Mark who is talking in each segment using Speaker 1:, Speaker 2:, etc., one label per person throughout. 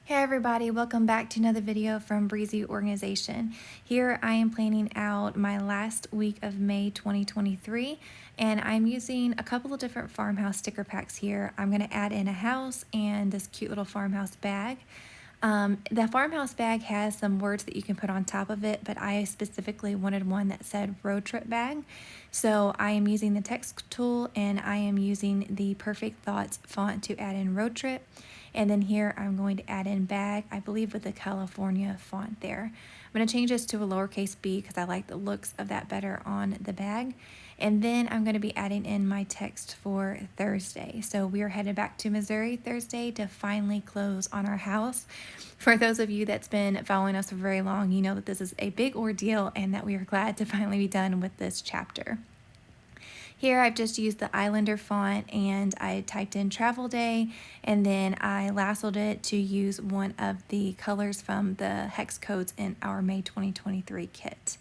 Speaker 1: Hey everybody, welcome back to another video from Breezy Organization. Here I am planning out my last week of May 2023 and I'm using a couple of different farmhouse sticker packs here. I'm going to add in a house and this cute little farmhouse bag. The farmhouse bag has some words that you can put on top of it, but I specifically wanted one that said road trip bag. So I am using the text tool and I am using the Perfect Thoughts font to add in road trip. And then here I'm going to add in bag, I believe with the California font there. I'm going to change this to a lowercase b because I like the looks of that better on the bag. And then I'm going to be adding in my text for Thursday. So we are headed back to Missouri Thursday to finally close on our house. For those of you that's been following us for very long, you know that this is a big ordeal and that we are glad to finally be done with this chapter. Here I've just used the Islander font and I typed in travel day and then I lassoed it to use one of the colors from the hex codes in our May 2023 kit.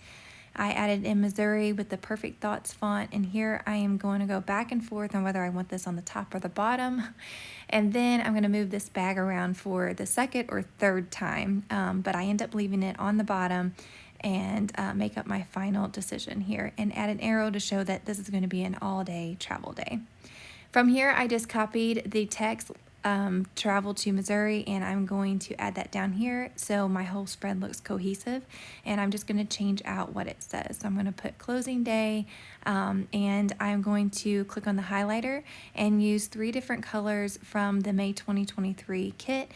Speaker 1: I added in Missouri with the Perfect Thoughts font, and here I am going to go back and forth on whether I want this on the top or the bottom. And then I'm going to move this bag around for the second or third time, but I end up leaving it on the bottom and make up my final decision here and add an arrow to show that this is going to be an all-day travel day. From here, I just copied the text travel to Missouri and I'm going to add that down here so my whole spread looks cohesive, and I'm just going to change out what it says. So I'm going to put closing day and I'm going to click on the highlighter and use 3 different colors from the May 2023 kit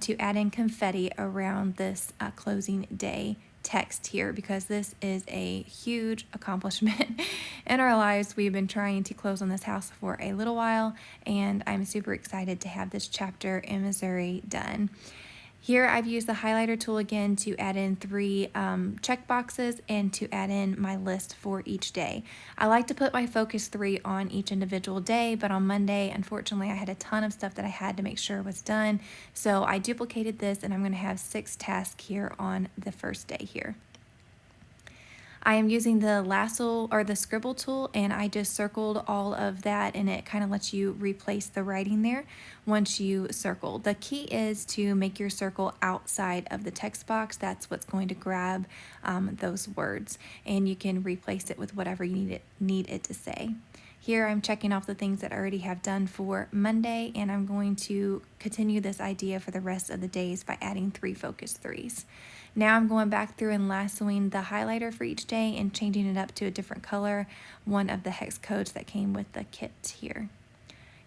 Speaker 1: to add in confetti around this closing day text here, because this is a huge accomplishment in our lives. We've been trying to close on this house for a little while and I'm super excited to have this chapter in Missouri done. Here I've used the highlighter tool again to add in 3 check boxes and to add in my list for each day. I like to put my focus 3 on each individual day, but on Monday, unfortunately, I had a ton of stuff that I had to make sure was done. So I duplicated this and I'm going to have 6 tasks here on the first day here. I am using the lasso or the scribble tool and I just circled all of that, and it kind of lets you replace the writing there once you circle. The key is to make your circle outside of the text box. That's what's going to grab those words, and you can replace it with whatever you need it to say. Here I'm checking off the things that I already have done for Monday, and I'm going to continue this idea for the rest of the days by adding 3 focus 3s. Now I'm going back through and lassoing the highlighter for each day and changing it up to a different color, one of the hex codes that came with the kit here.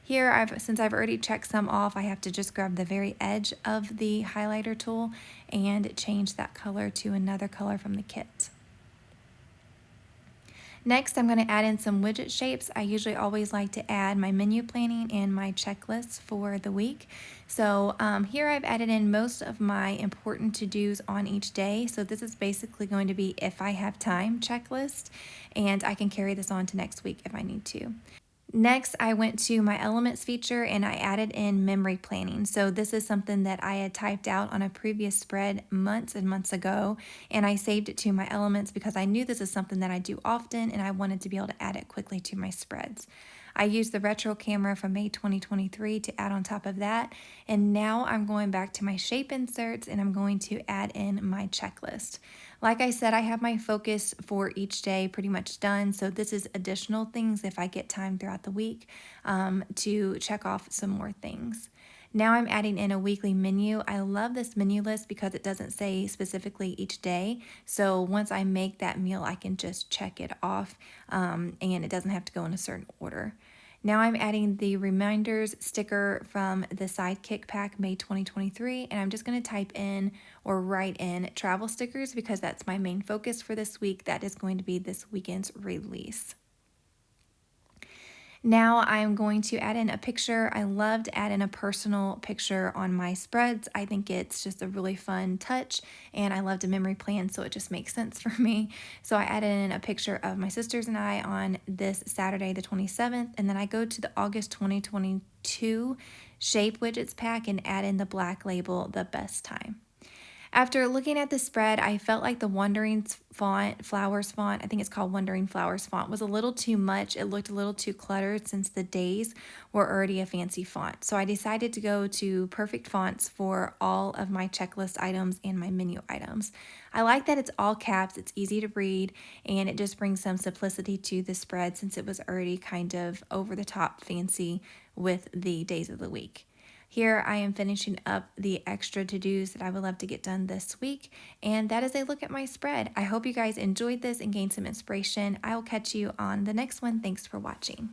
Speaker 1: Here, since I've already checked some off, I have to just grab the very edge of the highlighter tool and change that color to another color from the kit. Next, I'm going to add in some widget shapes. I usually always like to add my menu planning and my checklists for the week. So here I've added in most of my important to-dos on each day. So this is basically going to be if I have time checklist, and I can carry this on to next week if I need to. Next, I went to my elements feature and I added in memory planning. So this is something that I had typed out on a previous spread months and months ago, and I saved it to my elements because I knew this is something that I do often and I wanted to be able to add it quickly to my spreads. I used the retro camera from May 2023 to add on top of that, and now I'm going back to my shape inserts and I'm going to add in my checklist. Like I said, I have my focus for each day pretty much done, so this is additional things if I get time throughout the week to check off some more things. Now I'm adding in a weekly menu. I love this menu list because it doesn't say specifically each day. So once I make that meal, I can just check it off and it doesn't have to go in a certain order. Now I'm adding the reminders sticker from the SIDEKICK pack May 2023, and I'm just going to type in or write in travel stickers because that's my main focus for this week. That is going to be this weekend's release. Now I'm going to add in a picture. I love to add in a personal picture on my spreads. I think it's just a really fun touch, and I love to memory plan, so it just makes sense for me. So I added in a picture of my sisters and I on this Saturday the 27th, and then I go to the August 2022 shape widgets pack and add in the black label, the best time. After looking at the spread, I felt like the Wondering Flowers font, I think it's called Wondering Flowers font, was a little too much. It looked a little too cluttered since the days were already a fancy font. So I decided to go to perfect fonts for all of my checklist items and my menu items. I like that it's all caps, it's easy to read, and it just brings some simplicity to the spread since it was already kind of over the top fancy with the days of the week. Here I am finishing up the extra to-dos that I would love to get done this week, and that is a look at my spread. I hope you guys enjoyed this and gained some inspiration. I will catch you on the next one. Thanks for watching.